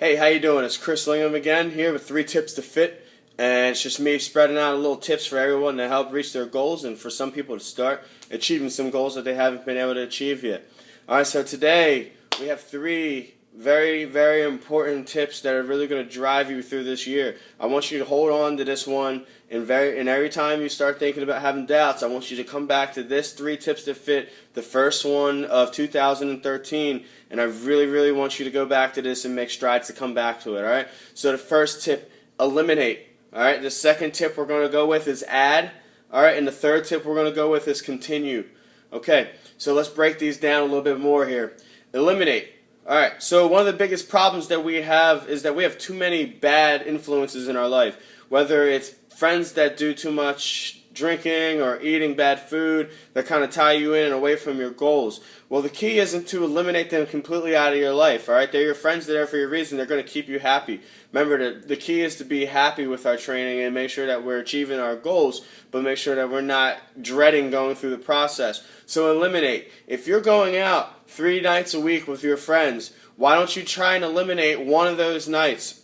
Hey, how you doing? It's Chris Lingham again here with 3 tips to fit, and it's just me spreading out little tips for everyone to help reach their goals and for some people to start achieving some goals that they haven't been able to achieve yet. Alright, so today we have 3 very, very important tips that are really going to drive you through this year. I want you to hold on to this one, and every time you start thinking about having doubts, I want you to come back to this 3 tips to fit, the first one of 2013, and I really, really want you to go back to this and make strides to come back to it. Alright, so the first tip, eliminate. Alright, the second tip we're going to go with is add. Alright, and the third tip we're going to go with is continue. Okay, so let's break these down a little bit more here. Eliminate. Alright, so one of the biggest problems that we have is that we have too many bad influences in our life. Whether it's friends that do too much drinking or eating bad food that kind of tie you in and away from your goals. Well, the key isn't to eliminate them completely out of your life. Alright, they're your friends, they're there for your reason, they're going to keep you happy. Remember, the key is to be happy with our training and make sure that we're achieving our goals, but make sure that we're not dreading going through the process. So eliminate. If you're going out 3 nights a week with your friends, why don't you try and eliminate one of those nights?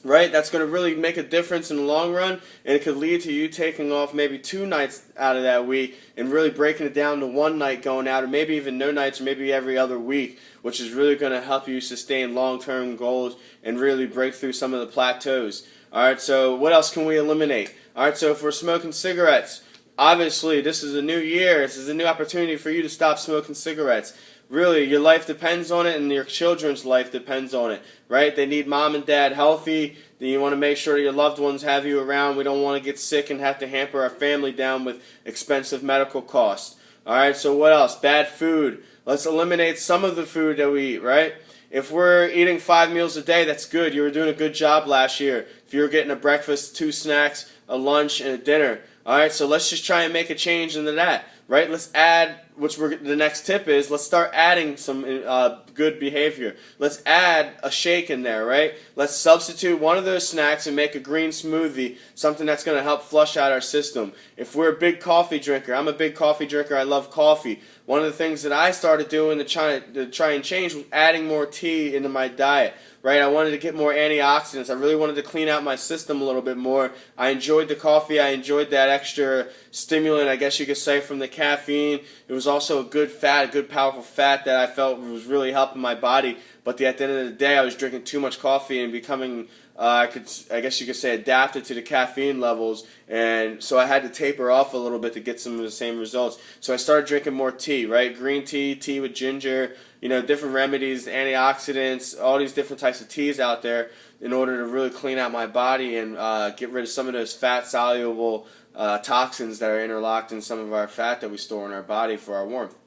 Right? That's going to really make a difference in the long run, and it could lead to you taking off maybe 2 nights out of that week and really breaking it down to 1 night going out, or maybe even no nights, or maybe every other week, which is really going to help you sustain long-term goals and really break through some of the plateaus. Alright, so what else can we eliminate? Alright, so if we're smoking cigarettes, obviously this is a new year, this is a new opportunity for you to stop smoking cigarettes. Really, your life depends on it, and your children's life depends on it, right? They need mom and dad healthy. Then you want to make sure your loved ones have you around. We don't want to get sick and have to hamper our family down with expensive medical costs. All right, so what else? Bad food. Let's eliminate some of the food that we eat, right? If we're eating 5 meals a day, that's good. You were doing a good job last year. If you were getting a breakfast, 2 snacks, a lunch, and a dinner. All right, so let's just try and make a change into that, right? Let's add, the next tip is, let's start adding some good behavior. Let's add a shake in there, right? Let's substitute one of those snacks and make a green smoothie, something that's going to help flush out our system. If we're a big coffee drinker, I'm a big coffee drinker, I love coffee. One of the things that I started doing to try and change was adding more tea into my diet. Right, I wanted to get more antioxidants. I really wanted to clean out my system a little bit more. I enjoyed the coffee. I enjoyed that extra stimulant, I guess you could say, from the caffeine. It was also a good fat, a good powerful fat that I felt was really helping my body. But at the end of the day, I was drinking too much coffee and becoming, I guess you could say, adapted to the caffeine levels. And so I had to taper off a little bit to get some of the same results. So I started drinking more tea, right? Green tea, tea with ginger, different remedies, antioxidants, all these different types of teas out there in order to really clean out my body and get rid of some of those fat-soluble toxins that are interlocked in some of our fat that we store in our body for our warmth.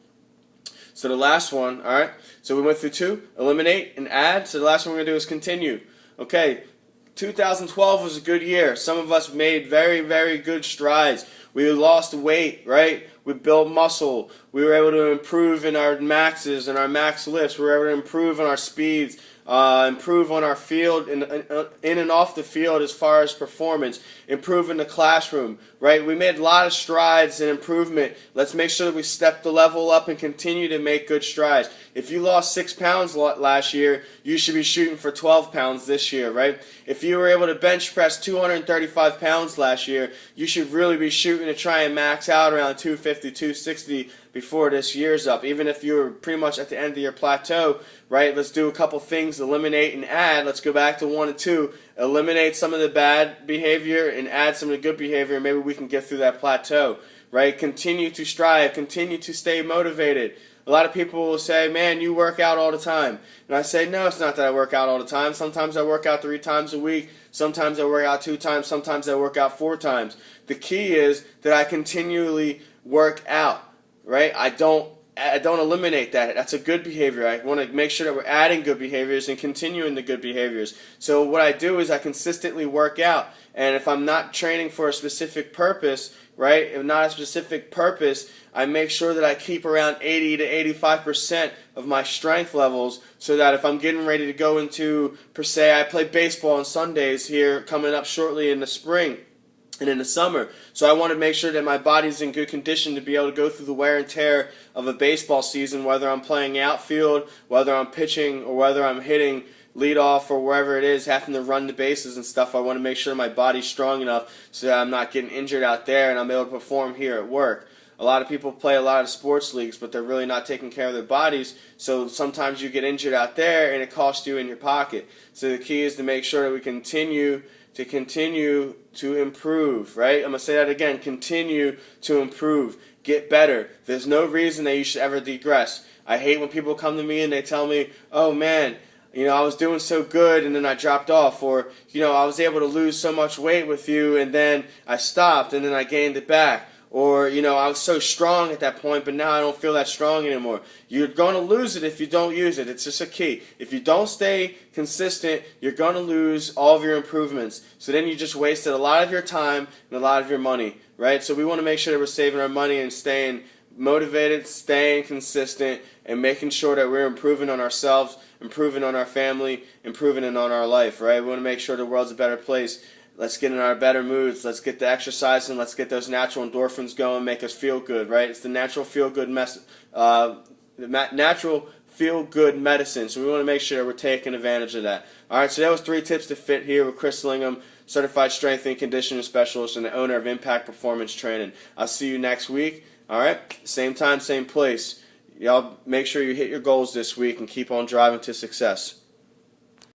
So the last one, all right, so we went through 2, eliminate and add. So the last one we're going to do is continue. Okay, 2012 was a good year. Some of us made very, very good strides. We lost weight, right? We built muscle. We were able to improve in our maxes and our max lifts. We were able to improve on our speeds, improve on our field, in and off the field as far as performance, improve in the classroom, right? We made a lot of strides and improvement. Let's make sure that we step the level up and continue to make good strides. If you lost 6 pounds last year, you should be shooting for 12 pounds this year, right? If you were able to bench press 235 pounds last year, you should really be shooting to try and max out around 250, 260 before this year's up. Even if you're pretty much at the end of your plateau, right? Let's do a couple things, eliminate and add. Let's go back to 1 and 2. Eliminate some of the bad behavior and add some of the good behavior, and maybe we can get through that plateau, right? Continue to strive, continue to stay motivated. A lot of people will say, man, you work out all the time. And I say, no, it's not that I work out all the time. Sometimes I work out 3 times a week. Sometimes I work out 2 times. Sometimes I work out 4 times. The key is that I continually work out, right? I don't eliminate that. That's a good behavior. I want to make sure that we're adding good behaviors and continuing the good behaviors. So what I do is I consistently work out. And if I'm not training for a specific purpose, right, if not a specific purpose, I make sure that I keep around 80 to 85% of my strength levels so that if I'm getting ready to go into, per se, I play baseball on Sundays here coming up shortly in the spring and in the summer. So I want to make sure that my body's in good condition to be able to go through the wear and tear of a baseball season, whether I'm playing outfield, whether I'm pitching, or whether I'm hitting lead off or wherever it is, having to run the bases and stuff. I want to make sure my body's strong enough so that I'm not getting injured out there and I'm able to perform here at work. A lot of people play a lot of sports leagues, but they're really not taking care of their bodies, so sometimes you get injured out there and it costs you in your pocket. So the key is to make sure that we continue to improve, right? I'm going to say that again, continue to improve, get better. There's no reason that you should ever digress. I hate when people come to me and they tell me, oh man, I was doing so good and then I dropped off, or, I was able to lose so much weight with you and then I stopped and then I gained it back. Or, I was so strong at that point, but now I don't feel that strong anymore. You're going to lose it if you don't use it. It's just a key. If you don't stay consistent, you're going to lose all of your improvements. So then you just wasted a lot of your time and a lot of your money, right? So we want to make sure that we're saving our money and staying motivated, staying consistent, and making sure that we're improving on ourselves, improving on our family, improving on our life, right? We want to make sure the world's a better place. Let's get in our better moods. Let's get the exercise and let's get those natural endorphins going, make us feel good, right? It's the natural feel-good natural feel-good medicine. So we want to make sure we're taking advantage of that. All right, so that was 3 tips to fit here with Chris Lingham, certified strength and conditioning specialist and the owner of Impact Performance Training. I'll see you next week. All right, same time, same place. Y'all make sure you hit your goals this week and keep on driving to success.